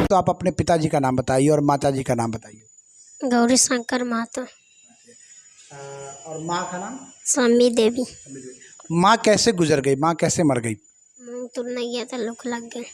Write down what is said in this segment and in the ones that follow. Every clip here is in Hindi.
तो आप अपने पिताजी का नाम बताइए और माताजी का नाम बताइए। गौरी शंकर महतो। और माँ का नाम? सम्मी देवी। माँ कैसे गुजर गई, माँ कैसे मर गई? मुँह तुर नहीं गया था, लुक लग गए।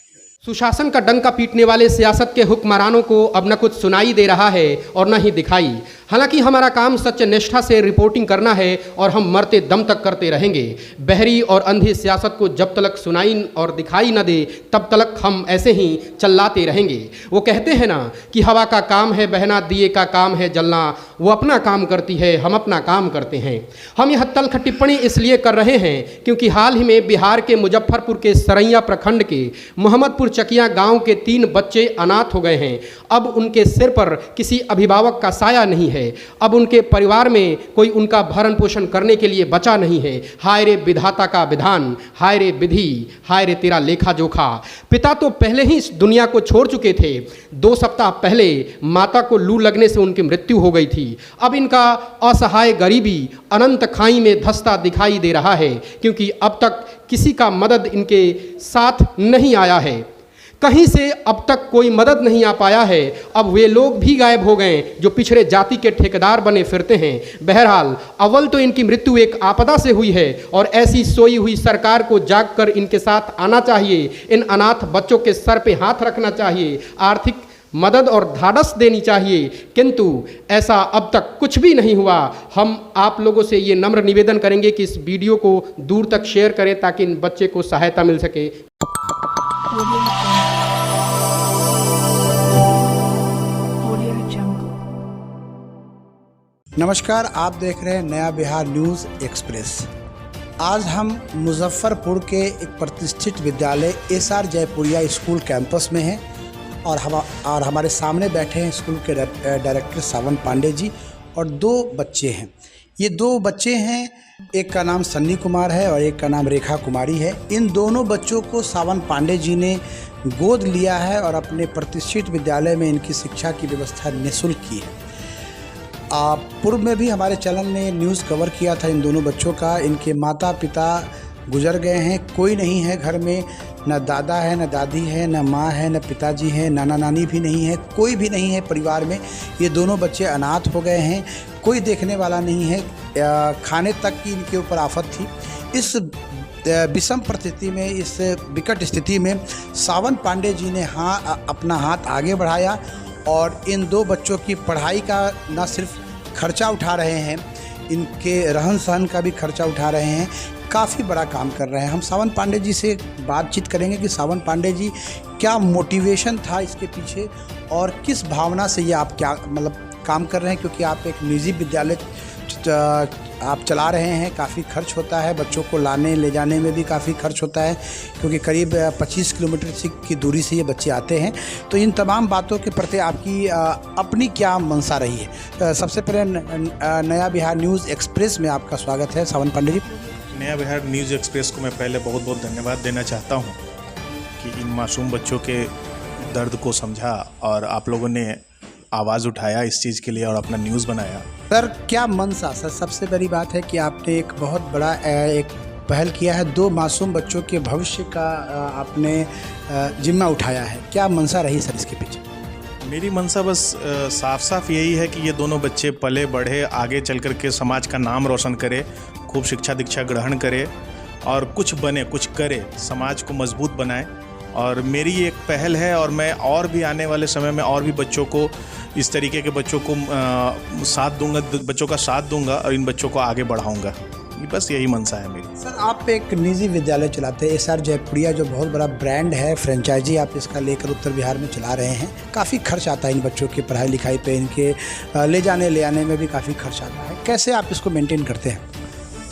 सुशासन का डंका पीटने वाले सियासत के हुक्मरानों को अब न कुछ सुनाई दे रहा है और न ही दिखाई। हालांकि हमारा काम सत्य निष्ठा से रिपोर्टिंग करना है और हम मरते दम तक करते रहेंगे। बहरी और अंधी सियासत को जब तक सुनाई और दिखाई न दे तब तक हम ऐसे ही चिल्लाते रहेंगे। वो कहते हैं ना कि हवा का काम है बहना, दिए का काम है जलना। वो अपना काम करती है, हम अपना काम करते हैं। हम यह तल्ख टिप्पणी इसलिए कर रहे हैं क्योंकि हाल ही में बिहार के मुजफ्फरपुर के सरैया प्रखंड के मोहम्मदपुर चकिया गांव के 3 बच्चे अनाथ हो गए हैं। अब उनके सिर पर किसी अभिभावक का साया नहीं है। अब उनके परिवार में कोई उनका भरण पोषण करने के लिए बचा नहीं है। हाय रे विधाता का विधान, हाय रे विधि, हाय रे तेरा लेखा जोखा। पिता तो पहले ही इस दुनिया को छोड़ चुके थे। 2 सप्ताह पहले माता को लू लगने से उनकी मृत्यु हो गई थी। अब इनका असहाय गरीबी अनंत खाई में धंसता दिखाई दे रहा है क्योंकि अब तक किसी का मदद इनके साथ नहीं आया है। कहीं से अब तक कोई मदद नहीं आ पाया है। अब वे लोग भी गायब हो गए जो पिछड़े जाति के ठेकेदार बने फिरते हैं। बहरहाल अव्वल तो इनकी मृत्यु एक आपदा से हुई है और ऐसी सोई हुई सरकार को जागकर इनके साथ आना चाहिए। इन अनाथ बच्चों के सर पे हाथ रखना चाहिए, आर्थिक मदद और ढाढ़स देनी चाहिए, किंतु ऐसा अब तक कुछ भी नहीं हुआ। हम आप लोगों से ये नम्र निवेदन करेंगे कि इस वीडियो को दूर तक शेयर करें ताकि इन बच्चे को सहायता मिल सके। नमस्कार, आप देख रहे हैं नया बिहार न्यूज़ एक्सप्रेस। आज हम मुजफ्फरपुर के एक प्रतिष्ठित विद्यालय एसआर जयपुरिया स्कूल कैंपस में हैं और हमारे सामने बैठे हैं स्कूल के डायरेक्टर सावन पांडे जी और 2 बच्चे हैं। ये 2 बच्चे हैं, एक का नाम सन्नी कुमार है और एक का नाम रेखा कुमारी है। इन दोनों बच्चों को सावन पांडे जी ने गोद लिया है और अपने प्रतिष्ठित विद्यालय में इनकी शिक्षा की व्यवस्था निःशुल्क की है। पूर्व में भी हमारे चैनल ने न्यूज़ कवर किया था इन दोनों बच्चों का। इनके माता पिता गुजर गए हैं, कोई नहीं है घर में, न दादा है, न दादी है, न माँ है, न पिताजी हैं, नाना नानी भी नहीं है, कोई भी नहीं है परिवार में। ये दोनों बच्चे अनाथ हो गए हैं, कोई देखने वाला नहीं है। खाने तक की इनके ऊपर आफत थी। इस विषम परिस्थिति में, इस विकट स्थिति में सावन पांडे जी ने अपना हाथ आगे बढ़ाया और इन 2 बच्चों की पढ़ाई का न सिर्फ खर्चा उठा रहे हैं, इनके रहन सहन का भी खर्चा उठा रहे हैं। काफ़ी बड़ा काम कर रहे हैं। हम सावन पांडे जी से बातचीत करेंगे कि सावन पांडे जी क्या मोटिवेशन था इसके पीछे और किस भावना से ये आप क्या काम कर रहे हैं, क्योंकि आप एक निजी विद्यालय आप चला रहे हैं। काफ़ी खर्च होता है, बच्चों को लाने ले जाने में भी काफ़ी खर्च होता है क्योंकि करीब 25 किलोमीटर की दूरी से ये बच्चे आते हैं। तो इन तमाम बातों के प्रति आपकी अपनी क्या मंशा रही है? सबसे पहले नया बिहार न्यूज़ एक्सप्रेस में आपका स्वागत है सावन पांडे जी। नया बिहार न्यूज़ एक्सप्रेस को मैं पहले बहुत बहुत धन्यवाद देना चाहता हूँ कि इन मासूम बच्चों के दर्द को समझा और आप लोगों ने आवाज़ उठाया इस चीज़ के लिए और अपना न्यूज़ बनाया। सर क्या मनसा? सर सबसे बड़ी बात है कि आपने एक बहुत बड़ा एक पहल किया है, 2 मासूम बच्चों के भविष्य का आपने जिम्मा उठाया है। क्या मनसा रही सर इसके पीछे? मेरी मनसा बस साफ साफ यही है कि ये दोनों बच्चे पले बढ़े, आगे चल कर के समाज का नाम रोशन करे, खूब शिक्षा दीक्षा ग्रहण करे और कुछ बने, कुछ करे, समाज को मजबूत बनाए। और मेरी एक पहल है और मैं और भी आने वाले समय में और भी बच्चों को, इस तरीके के बच्चों को साथ दूंगा, बच्चों का साथ दूंगा और इन बच्चों को आगे बढ़ाऊंगा। बस यही मनसा है मेरी। सर आप एक निजी विद्यालय चलाते हैं एसआर जयपुरिया, जो बहुत बड़ा ब्रांड है, फ्रेंचाइजी आप इसका लेकर उत्तर बिहार में चला रहे हैं। काफ़ी खर्च आता है इन बच्चों की पढ़ाई लिखाई पे, इनके ले जाने ले आने में भी काफ़ी खर्च आता है। कैसे आप इसको मेंटेन करते हैं?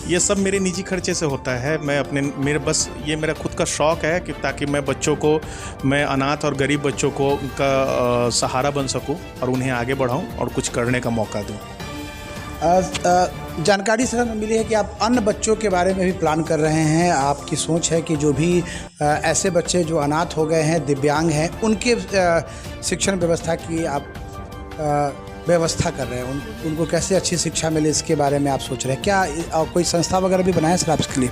ये सब मेरे निजी खर्चे से होता है। मैं ये मेरा खुद का शौक़ है कि ताकि मैं बच्चों को, मैं अनाथ और गरीब बच्चों को का सहारा बन सकूं और उन्हें आगे बढ़ाऊं और कुछ करने का मौका दूं। जानकारी सर हमें मिली है कि आप अन्य बच्चों के बारे में भी प्लान कर रहे हैं। आपकी सोच है कि जो भी ऐसे बच्चे जो अनाथ हो गए हैं, दिव्यांग हैं, उनके शिक्षण व्यवस्था की आप व्यवस्था कर रहे हैं, उनको कैसे अच्छी शिक्षा मिले इसके बारे में आप सोच रहे हैं। क्या कोई संस्था वगैरह भी बनाया सर आप इसके लिए?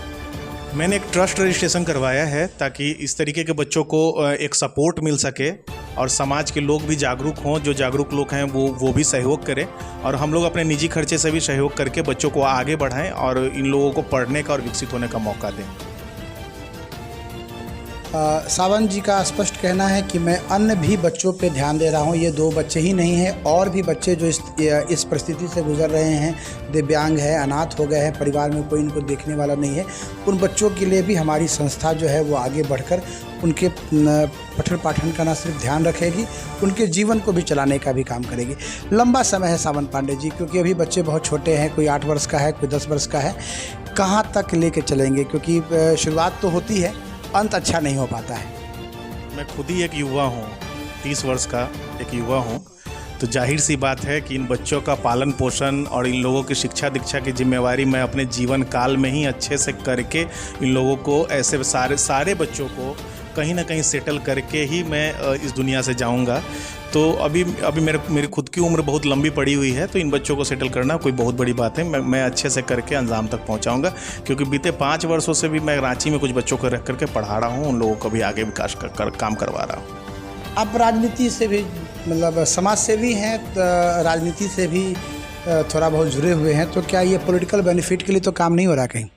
मैंने एक ट्रस्ट रजिस्ट्रेशन करवाया है ताकि इस तरीके के बच्चों को एक सपोर्ट मिल सके और समाज के लोग भी जागरूक हों, जो जागरूक लोग हैं वो भी सहयोग करें और हम लोग अपने निजी खर्चे से भी सहयोग करके बच्चों को आगे बढ़ाएं और इन लोगों को पढ़ने का और विकसित होने का मौका दें। सावंत जी का स्पष्ट कहना है कि मैं अन्य भी बच्चों पे ध्यान दे रहा हूँ। ये 2 बच्चे ही नहीं हैं, और भी बच्चे जो इस परिस्थिति से गुजर रहे हैं, दिव्यांग है, अनाथ हो गए हैं, परिवार में कोई इनको देखने वाला नहीं है, उन बच्चों के लिए भी हमारी संस्था जो है वो आगे बढ़कर उनके पठन पाठन का न सिर्फ ध्यान रखेगी, उनके जीवन को भी चलाने का भी काम करेगी। लंबा समय है सावंत पांडे जी, क्योंकि अभी बच्चे बहुत छोटे हैं, कोई 8 वर्ष का है, कोई 10 वर्ष का है। कहाँ तक लेके चलेंगे, क्योंकि शुरुआत तो होती है, अंत अच्छा नहीं हो पाता है। मैं खुद ही एक युवा हूँ, 30 वर्ष का एक युवा हूँ, तो जाहिर सी बात है कि इन बच्चों का पालन पोषण और इन लोगों की शिक्षा दीक्षा की जिम्मेवारी मैं अपने जीवन काल में ही अच्छे से करके इन लोगों को ऐसे सारे बच्चों को कहीं ना कहीं सेटल करके ही मैं इस दुनिया से जाऊंगा। तो अभी मेरी खुद की उम्र बहुत लंबी पड़ी हुई है, तो इन बच्चों को सेटल करना कोई बहुत बड़ी बात है। मैं अच्छे से करके अंजाम तक पहुंचाऊंगा, क्योंकि बीते 5 वर्षों से भी मैं रांची में कुछ बच्चों को रख करके पढ़ा रहा हूं, उन लोगों को भी आगे विकास काम करवा रहा हूँ। आप राजनीति से भी मतलब समाज सेवी हैं, तो राजनीति से भी थोड़ा बहुत जुड़े हुए हैं, तो क्या ये पॉलिटिकल बेनिफिट के लिए तो काम नहीं हो रहा कहीं?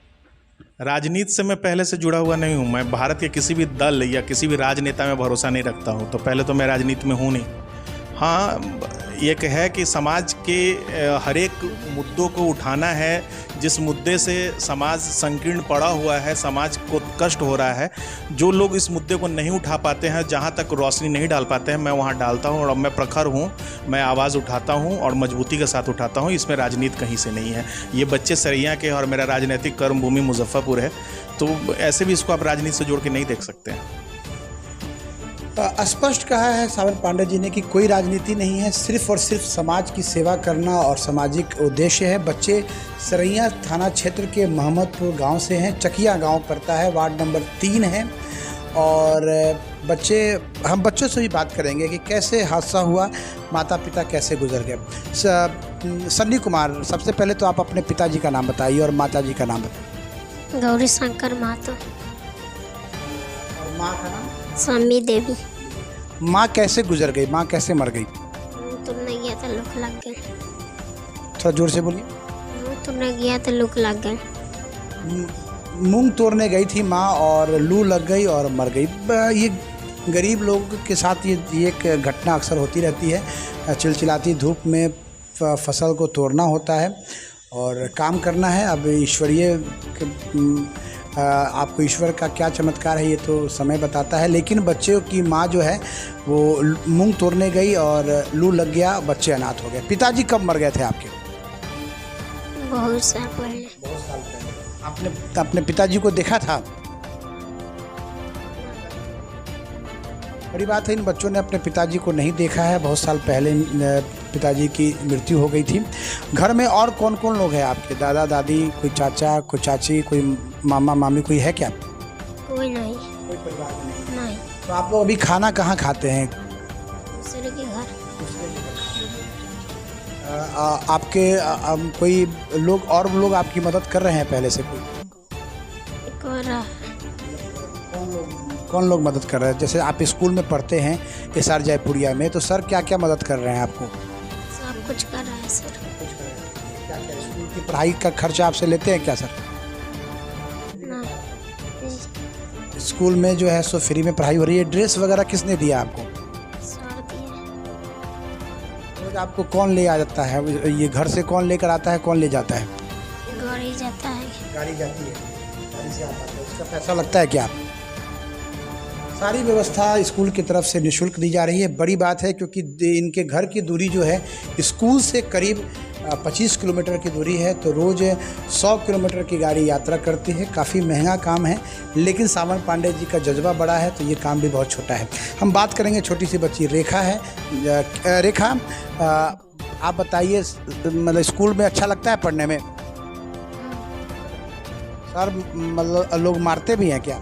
राजनीति से मैं पहले से जुड़ा हुआ नहीं हूँ। मैं भारत के किसी भी दल या किसी भी राजनेता में भरोसा नहीं रखता हूँ, तो पहले तो मैं राजनीति में हूँ नहीं। हाँ, ये है कि समाज के हर एक मुद्दों को उठाना है, जिस मुद्दे से समाज संकीर्ण पड़ा हुआ है, समाज को कष्ट हो रहा है, जो लोग इस मुद्दे को नहीं उठा पाते हैं, जहाँ तक रोशनी नहीं डाल पाते हैं, मैं वहाँ डालता हूँ और मैं प्रखर हूँ, मैं आवाज़ उठाता हूँ और मजबूती के साथ उठाता हूँ। इसमें राजनीति कहीं से नहीं है। ये बच्चे सरैया के और मेरा राजनीतिक कर्मभूमि मुजफ्फरपुर है, तो ऐसे भी इसको आप राजनीति से जोड़ के नहीं देख सकते हैं। स्पष्ट कहा है सावंत पांडे जी ने कि कोई राजनीति नहीं है, सिर्फ और सिर्फ समाज की सेवा करना और सामाजिक उद्देश्य है। बच्चे सरैया थाना क्षेत्र के मोहम्मदपुर गांव से हैं, चकिया गांव पड़ता है, वार्ड नंबर 3 है। और हम बच्चों से भी बात करेंगे कि कैसे हादसा हुआ, माता पिता कैसे गुजर गए। सन्नी कुमार, सबसे पहले तो आप अपने पिताजी का नाम बताइए और माता जी का नाम बताइए। गौरी शंकर महतो। और माँ का नाम? स्वामी देवी। माँ कैसे गुजर गई, माँ कैसे मर गई? तो नहीं गया था, लुक लग गए। थोड़ा जोर से बोलिए। तो नहीं गया था, लुक लग गए। मूंग तोड़ने गई थी माँ और लू लग गई और मर गई। ये गरीब लोगों के साथ ये एक घटना अक्सर होती रहती है। चिलचिलाती धूप में फसल को तोड़ना होता है और काम करना है। अब आपको ईश्वर का क्या चमत्कार है ये तो समय बताता है, लेकिन बच्चों की माँ जो है वो मूंग तोड़ने गई और लू लग गया, बच्चे अनाथ हो गए। पिताजी कब मर गए थे आपके? बहुत साल पहले। बहुत साल पहले। आपने अपने पिताजी को देखा था? बड़ी बात है, इन बच्चों ने अपने पिताजी को नहीं देखा है। बहुत साल पहले पिताजी की मृत्यु हो गई थी। घर में और कौन कौन लोग हैं आपके? दादा दादी, कोई चाचा, कोई चाची, कोई मामा मामी, कोई है क्या? कोई नहीं। कोई परिवार में नहीं। तो आप लोग अभी खाना कहाँ खाते हैं? दूसरे के घर। आपके कोई लोग और लोग आपकी मदद कर रहे हैं पहले से? कोई कर रहा है। कौन लोग मदद कर रहे हैं? जैसे आप स्कूल में पढ़ते हैं एसआर जयपुरिया में, तो सर क्या क्या मदद कर रहे हैं आपको? सब कुछ कर रहा है सर। क्या क्या स्कूल की पढ़ाई का खर्चा आपसे लेते हैं क्या सर? नहीं। स्कूल में जो है सो फ्री में पढ़ाई हो रही है। ड्रेस वगैरह किसने दिया आपको? सर दिया। रोज आपको कौन ले आ जाता है? ये घर से कौन लेकर आता है, कौन ले जाता है? गाड़ी जाता है। गाड़ी जाती है, गाड़ी से आता है। उसका पैसा लगता है क्या? सारी व्यवस्था स्कूल की तरफ से निःशुल्क दी जा रही है। बड़ी बात है क्योंकि इनके घर की दूरी जो है स्कूल से करीब 25 किलोमीटर की दूरी है, तो रोज़ 100 किलोमीटर की गाड़ी यात्रा करती है। काफ़ी महंगा काम है, लेकिन सावंत पांडे जी का जज्बा बड़ा है, तो ये काम भी बहुत छोटा है। हम बात करेंगे, छोटी सी बच्ची रेखा है। रेखा, आप बताइए, मतलब स्कूल में अच्छा लगता है पढ़ने में? सर मतलब लोग मारते भी हैं क्या?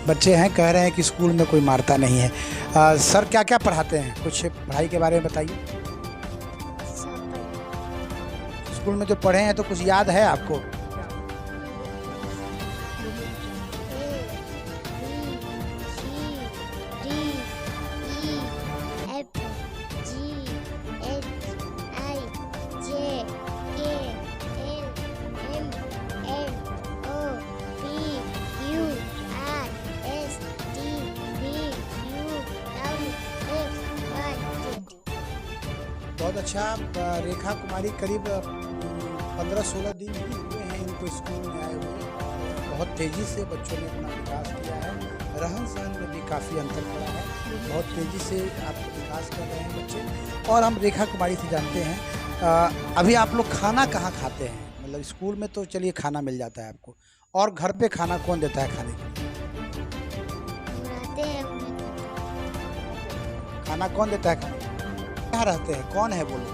बच्चे हैं कह रहे हैं कि स्कूल में कोई मारता नहीं है। सर क्या क्या पढ़ाते हैं, कुछ पढ़ाई के बारे में बताइए। स्कूल में जो पढ़े हैं तो कुछ याद है आपको? बहुत अच्छा। रेखा कुमारी करीब 15-16 दिन ही हुए हैं इनको स्कूल में आए हुए और बहुत तेज़ी से बच्चों ने अपना विकास किया है। रहन सहन में भी काफ़ी अंतर पड़ा है, बहुत तेज़ी से आप विकास कर रहे हैं बच्चे। और हम रेखा कुमारी से जानते हैं अभी आप लोग खाना कहाँ खाते हैं? मतलब स्कूल में तो चलिए खाना मिल जाता है आपको, और घर पे खाना कौन देता है खाने के लिए? खाना कौन देता है? खाना कहाँ रहते हैं? कौन है बोलो?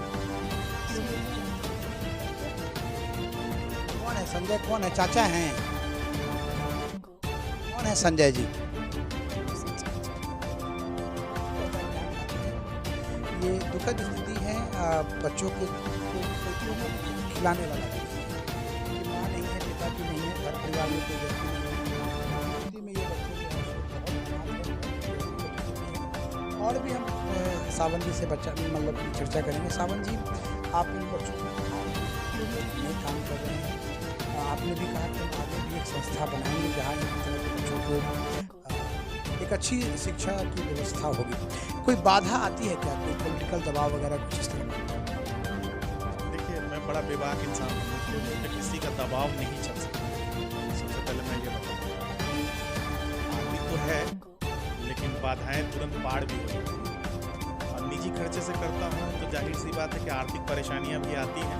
कौन है? संजय कौन है? चाचा हैं? कौन है संजय जी? ये दुखद स्थिति है बच्चों को खिलाने वाला कि माँ नहीं है, पिता भी नहीं है, घर परिवार में कोई व्यक्ति नहीं है। स्थिति में ये बच्चे जो है और भी हम सावन जी से मतलब चर्चा करेंगे। सावन जी, आप इन बच्चों को काम कर रहे हैं, आपने भी कहा कि हम आगे भी एक संस्था बनाएंगे जहाँ इन तरह के बच्चों को एक अच्छी शिक्षा की व्यवस्था होगी। कोई बाधा आती है क्या? कोई पॉलिटिकल दबाव वगैरह कुछ इस तरह? देखिए, मैं बड़ा बेबाक इंसान हूँ, मुझ पर किसी का दबाव नहीं चल सकता। सबसे पहले मैं ये बताऊँ, आती तो है लेकिन बाधाएं तुरंत पार भी हो जाती हैं। और निजी खर्चे से करता हूँ तो जाहिर सी बात है कि आर्थिक परेशानियाँ भी आती हैं,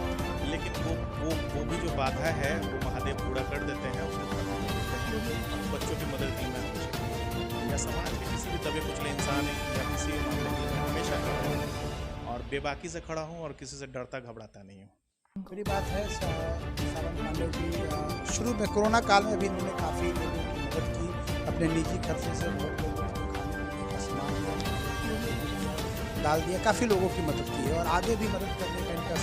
लेकिन वो भी जो बाधा है वो महादेव पूरा कर देते हैं, उसको खत्म कर देते हैं। और बच्चों की मदद की मैं हमेशा, या समाज के किसी भी दबे कुचले इंसान या किसी भी मामले की मैं हमेशा खड़ा हूँ और बेबाकी से खड़ा हूँ और किसी से डरता घबराता नहीं हूँ। बड़ी बात है। सावन पांडे जी शुरू में कोरोना काल में भी इन्होंने काफ़ी लोगों की मदद की, अपने निजी खर्चे से बहुत लोगों को खाने पीने का सामान दिया, डाल दिया, काफ़ी लोगों की मदद की है और आगे भी मदद करने का इनका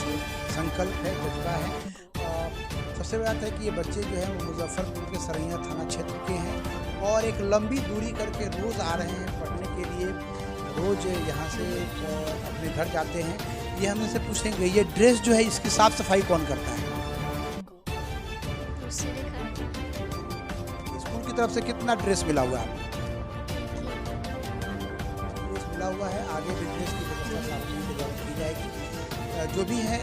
संकल्प है, जज्बा है। सबसे बड़ी बात है कि ये बच्चे जो हैं वो मुजफ्फरपुर के सरैया थाना क्षेत्र के हैं और एक लंबी दूरी करके रोज़ आ रहे हैं पढ़ने के लिए, रोज़ यहाँ से अपने घर जाते हैं। ये हम इनसे पूछेंगे, ये ड्रेस जो है इसकी साफ़ सफाई कौन करता है? स्कूल की तरफ से कितना ड्रेस मिला हुआ है? ड्रेस मिला हुआ है, आगे भी ड्रेस की व्यवस्था सार्वजनिक के द्वारा की जाएगी। जो भी है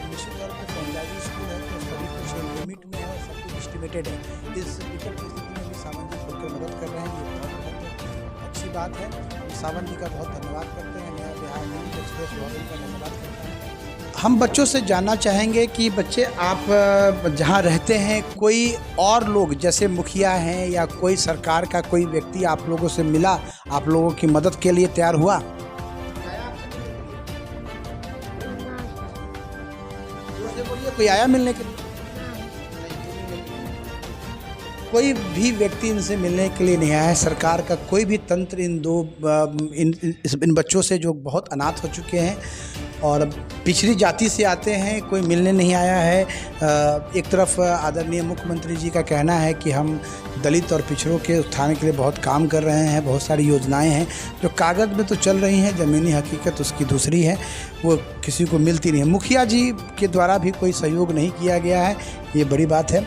निश्चित तौर पर फ्रेंचाइजी स्कूल है तो सभी कुछ लिमिट में है और सब कुछ एस्टिमेटेड है। इस विकट परिस्थिति में भी सावन जी खुलकर मदद कर रहे हैं, ये बहुत अच्छी बात है। सावन जी का बहुत धन्यवाद करते हैं, नया बिहार न्यूज़ एक्सप्रेस बहुत उनका धन्यवाद करता है। हम बच्चों से जानना चाहेंगे कि बच्चे आप जहाँ रहते हैं कोई और लोग जैसे मुखिया हैं या कोई सरकार का कोई व्यक्ति आप लोगों से मिला, आप लोगों की मदद के लिए तैयार हुआ? बोलिए, कोई आया मिलने के लिए? कोई भी व्यक्ति इनसे मिलने के लिए नहीं आया है। सरकार का कोई भी तंत्र इन बच्चों से जो बहुत अनाथ हो चुके हैं और पिछड़ी जाति से आते हैं, कोई मिलने नहीं आया है। एक तरफ आदरणीय मुख्यमंत्री जी का कहना है कि हम दलित और पिछड़ों के उत्थान के लिए बहुत काम कर रहे हैं, बहुत सारी योजनाएं हैं जो कागज़ में तो चल रही हैं, ज़मीनी हकीकत उसकी दूसरी है, वो किसी को मिलती नहीं है। मुखिया जी के द्वारा भी कोई सहयोग नहीं किया गया है, ये बड़ी बात है।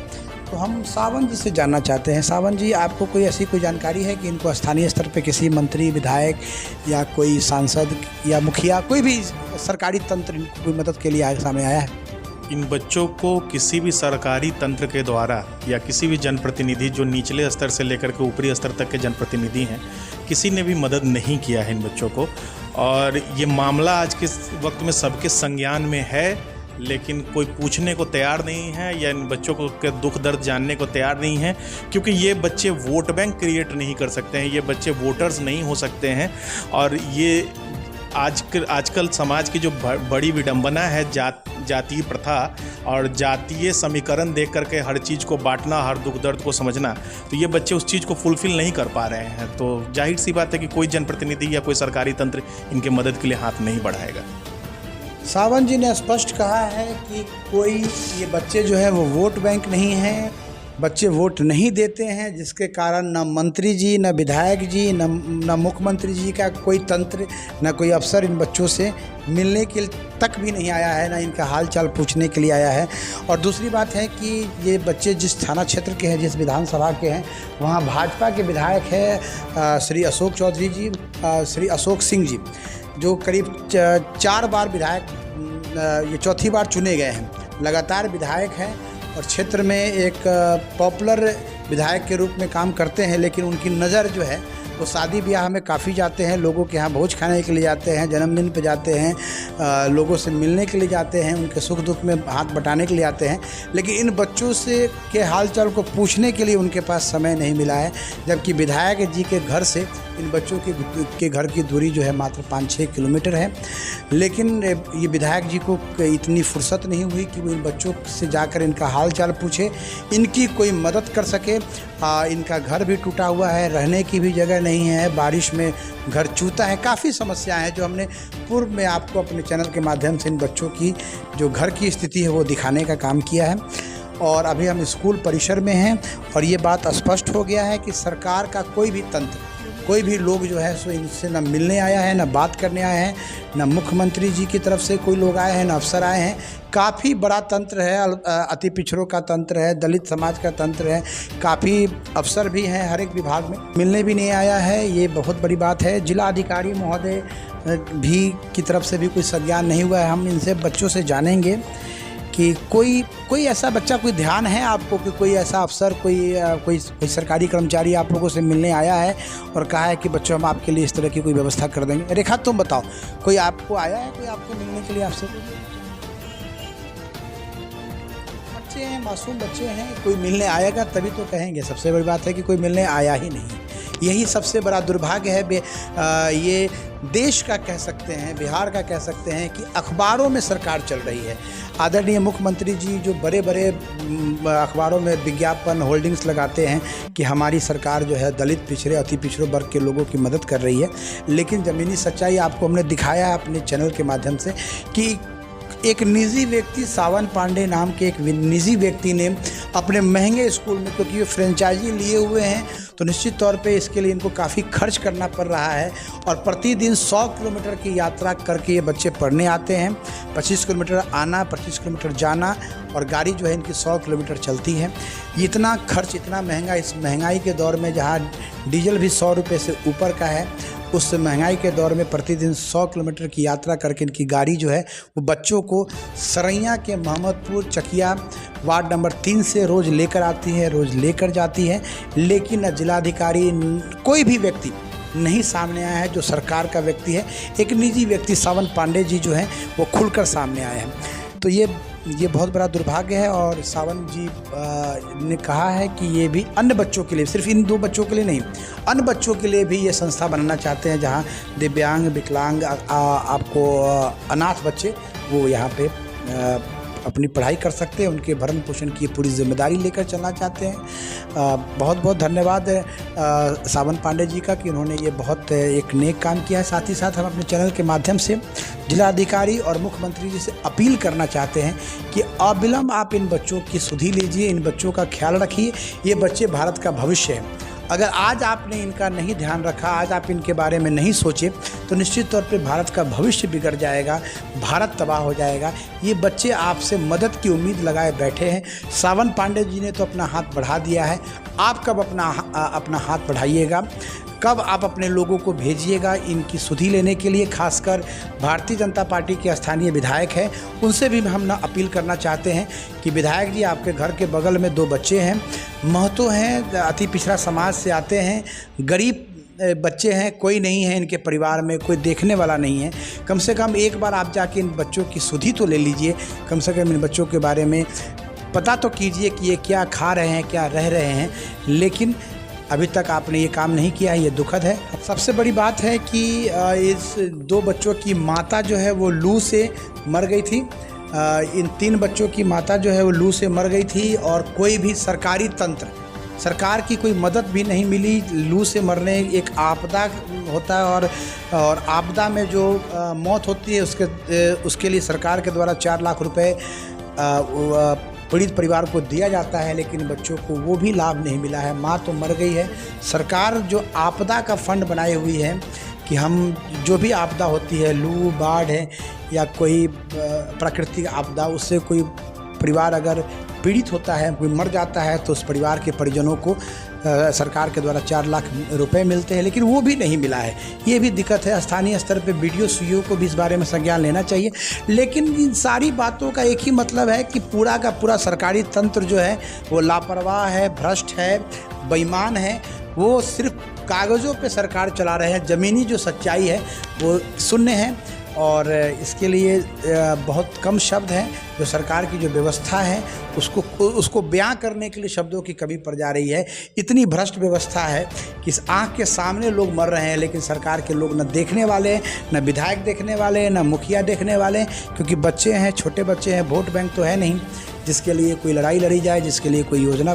तो हम सावन जी से जानना चाहते हैं, सावन जी आपको कोई ऐसी कोई जानकारी है कि इनको स्थानीय स्तर पे किसी मंत्री, विधायक या कोई सांसद या मुखिया, कोई भी सरकारी तंत्र इनको कोई मदद के लिए सामने आया है? इन बच्चों को किसी भी सरकारी तंत्र के द्वारा या किसी भी जनप्रतिनिधि जो निचले स्तर से लेकर के ऊपरी स्तर तक के जनप्रतिनिधि हैं, किसी ने भी मदद नहीं किया है इन बच्चों को। और ये मामला आज के वक्त में सबके संज्ञान में है, लेकिन कोई पूछने को तैयार नहीं है या इन बच्चों को के दुख दर्द जानने को तैयार नहीं है, क्योंकि ये बच्चे वोट बैंक क्रिएट नहीं कर सकते हैं, ये बच्चे वोटर्स नहीं हो सकते हैं। और ये आजकल समाज की जो बड़ी विडंबना है जातीय प्रथा और जातीय समीकरण देख करके हर चीज़ को बांटना, हर दुख दर्द को समझना, तो ये बच्चे उस चीज़ को फुलफिल नहीं कर पा रहे हैं। तो जाहिर सी बात है कि कोई जनप्रतिनिधि या कोई सरकारी तंत्र इनके मदद के लिए हाथ नहीं बढ़ाएगा। सावंत जी ने स्पष्ट कहा है कि कोई ये बच्चे जो है वो वोट बैंक नहीं हैं, बच्चे वोट नहीं देते हैं, जिसके कारण न मंत्री जी, न विधायक जी, न मुख्यमंत्री जी का कोई तंत्र, न कोई अफसर इन बच्चों से मिलने के तक भी नहीं आया है, न इनका हाल चाल पूछने के लिए आया है। और दूसरी बात है कि ये बच्चे जिस थाना क्षेत्र के हैं, जिस विधानसभा के हैं, वहाँ भाजपा के विधायक है श्री अशोक चौधरी जी, श्री अशोक सिंह जी, जो करीब 4 बार विधायक, ये चौथी बार चुने गए हैं, लगातार विधायक हैं और क्षेत्र में एक पॉपुलर विधायक के रूप में काम करते हैं। लेकिन उनकी नज़र जो है वो शादी ब्याह में काफ़ी जाते हैं, लोगों के यहाँ भोज खाने के लिए जाते हैं, जन्मदिन पे जाते हैं, लोगों से मिलने के लिए जाते हैं, उनके सुख दुख में हाथ बटाने के लिए आते हैं। लेकिन इन बच्चों से के हालचाल को पूछने के लिए उनके पास समय नहीं मिला है, जबकि विधायक जी के घर से इन बच्चों के घर की दूरी जो है मात्र 5-6 किलोमीटर है। लेकिन ये विधायक जी को इतनी फुर्सत नहीं हुई कि वो इन बच्चों से जाकर इनका हाल चाल पूछे, इनकी कोई मदद कर सके। इनका घर भी टूटा हुआ है, रहने की भी जगह नहीं है, बारिश में घर चूता है, काफ़ी समस्याएं हैं जो हमने पूर्व में आपको अपने चैनल के माध्यम से इन बच्चों की जो घर की स्थिति है वो दिखाने का काम किया है। और अभी हम स्कूल परिसर में हैं और ये बात स्पष्ट हो गया है कि सरकार का कोई भी तंत्र, कोई भी लोग जो है सो इनसे न मिलने आया है, न बात करने आए हैं, न मुख्यमंत्री जी की तरफ से कोई लोग आए हैं, न अफसर आए हैं। काफ़ी बड़ा तंत्र है, अति पिछड़ों का तंत्र है, दलित समाज का तंत्र है, काफ़ी अफसर भी हैं हर एक विभाग में, मिलने भी नहीं आया है। ये बहुत बड़ी बात है। जिला अधिकारी महोदय भी की तरफ से भी कोई संज्ञान नहीं हुआ है। हम इनसे बच्चों से जानेंगे कि कोई ऐसा बच्चा, कोई ध्यान है आपको कि कोई ऐसा अफसर, कोई सरकारी कर्मचारी आप लोगों से मिलने आया है और कहा है कि बच्चों हम आपके लिए इस तरह की कोई व्यवस्था कर देंगे? रेखा तुम बताओ, कोई आपको आया है, कोई आपको मिलने के लिए आपसे? बच्चे हैं, मासूम बच्चे हैं, कोई मिलने आएगा तभी तो कहेंगे। सबसे बड़ी बात है कि कोई मिलने आया ही नहीं। यही सबसे बड़ा दुर्भाग्य है। ये देश का कह सकते हैं, बिहार का कह सकते हैं कि अखबारों में सरकार चल रही है। आदरणीय मुख्यमंत्री जी जो बड़े बड़े अखबारों में विज्ञापन, होल्डिंग्स लगाते हैं कि हमारी सरकार जो है दलित, पिछड़े, अति पिछड़े वर्ग के लोगों की मदद कर रही है, लेकिन ज़मीनी सच्चाई आपको हमने दिखाया है अपने चैनल के माध्यम से कि एक निजी व्यक्ति, सावन पांडे नाम के एक निजी व्यक्ति ने अपने महंगे स्कूल में, क्योंकि ये फ्रेंचाइजी लिए हुए हैं तो निश्चित तौर पे इसके लिए इनको काफ़ी खर्च करना पड़ रहा है और प्रतिदिन 100 किलोमीटर की यात्रा करके ये बच्चे पढ़ने आते हैं। 25 किलोमीटर आना, 25 किलोमीटर जाना, और गाड़ी जो है इनकी 100 किलोमीटर चलती है। इतना खर्च, इतना महंगा, इस महंगाई के दौर में जहाँ डीजल भी 100 रुपये से ऊपर का है, उस महंगाई के दौर में प्रतिदिन 100 किलोमीटर की यात्रा करके इनकी गाड़ी जो है वो बच्चों को सरैया के मोहम्मदपुर चकिया वार्ड नंबर 3 से रोज़ लेकर आती है, रोज़ लेकर जाती है। लेकिन जिलाधिकारी, कोई भी व्यक्ति नहीं सामने आया है जो सरकार का व्यक्ति है। एक निजी व्यक्ति सावन पांडे जी जो हैं वो खुलकर सामने आए हैं। तो ये बहुत बड़ा दुर्भाग्य है। और सावंत जी ने कहा है कि ये भी अन्य बच्चों के लिए, सिर्फ इन 2 बच्चों के लिए नहीं, अन्य बच्चों के लिए भी ये संस्था बनाना चाहते हैं जहां दिव्यांग, विकलांग, आपको अनाथ बच्चे वो यहाँ पे अपनी पढ़ाई कर सकते हैं। उनके भरण पोषण की पूरी जिम्मेदारी लेकर चलना चाहते हैं। बहुत बहुत धन्यवाद सावंत पांडे जी का कि उन्होंने ये बहुत एक नेक काम किया है। साथ ही साथ हम अपने चैनल के माध्यम से जिलाधिकारी और मुख्यमंत्री जी से अपील करना चाहते हैं कि अविलंब आप इन बच्चों की सुधि लीजिए, इन बच्चों का ख्याल रखिए। ये बच्चे भारत का भविष्य है। अगर आज आपने इनका नहीं ध्यान रखा, आज आप इनके बारे में नहीं सोचे, तो निश्चित तौर पे भारत का भविष्य बिगड़ जाएगा, भारत तबाह हो जाएगा। ये बच्चे आपसे मदद की उम्मीद लगाए बैठे हैं। सावन पांडे जी ने तो अपना हाथ बढ़ा दिया है, आप कब अपना हाथ बढ़ाइएगा? कब आप अपने लोगों को भेजिएगा इनकी सुधि लेने के लिए? खासकर भारतीय जनता पार्टी के स्थानीय विधायक हैं, उनसे भी हम अपील करना चाहते हैं कि विधायक जी, आपके घर के बगल में 2 बच्चे हैं, महतो हैं, अति पिछड़ा समाज से आते हैं, गरीब बच्चे हैं, कोई नहीं है इनके परिवार में, कोई देखने वाला नहीं है। कम से कम एक बार आप जाके इन बच्चों की सुधि तो ले लीजिए, कम से कम इन बच्चों के बारे में पता तो कीजिए कि ये क्या खा रहे हैं, क्या रह रहे हैं। लेकिन अभी तक आपने ये काम नहीं किया है, ये दुखद है। सबसे बड़ी बात है कि इस 2 बच्चों की माता जो है वो लू से मर गई थी। इन 3 बच्चों की माता जो है वो लू से मर गई थी और कोई भी सरकारी तंत्र, सरकार की कोई मदद भी नहीं मिली। लू से मरने एक आपदा होता है और आपदा में जो मौत होती है उसके लिए सरकार के द्वारा 4 लाख रुपए पीड़ित परिवार को दिया जाता है, लेकिन बच्चों को वो भी लाभ नहीं मिला है। माँ तो मर गई है। सरकार जो आपदा का फंड बनाई हुई है कि हम जो भी आपदा होती है, लू, बाढ़ है या कोई प्राकृतिक आपदा, उससे कोई परिवार अगर पीड़ित होता है, कोई मर जाता है, तो उस परिवार के परिजनों को सरकार के द्वारा 4 लाख रुपए मिलते हैं, लेकिन वो भी नहीं मिला है। ये भी दिक्कत है। स्थानीय स्तर पे BDO CO को भी इस बारे में संज्ञान लेना चाहिए। लेकिन इन सारी बातों का एक ही मतलब है कि पूरा का पूरा सरकारी तंत्र जो है वो लापरवाह है, भ्रष्ट है, बेईमान है। वो सिर्फ कागज़ों पे सरकार चला रहे हैं। ज़मीनी जो सच्चाई है वो शून्य है और इसके लिए बहुत कम शब्द हैं। जो सरकार की जो व्यवस्था है उसको बयां करने के लिए शब्दों की कमी पड़ जा रही है। इतनी भ्रष्ट व्यवस्था है कि इस आँख के सामने लोग मर रहे हैं, लेकिन सरकार के लोग न देखने वाले, न विधायक देखने वाले, न मुखिया देखने वाले, क्योंकि बच्चे हैं, छोटे बच्चे हैं। वोट बैंक तो है नहीं जिसके लिए कोई लड़ाई लड़ी जाए, जिसके लिए कोई योजना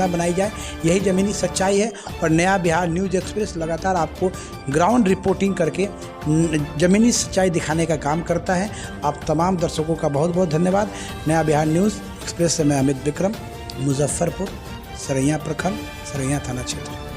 बनाई जाए। यही ज़मीनी सच्चाई है। और नया बिहार न्यूज़ एक्सप्रेस लगातार आपको ग्राउंड रिपोर्टिंग करके ज़मीनी सच्चाई दिखाने का काम करता है। आप तमाम दर्शकों का बहुत बहुत धन्यवाद। नया बिहार न्यूज़ एक्सप्रेस से मैं अमित विक्रम, मुजफ्फरपुर, सरैया प्रखंड, सरैया थाना क्षेत्र।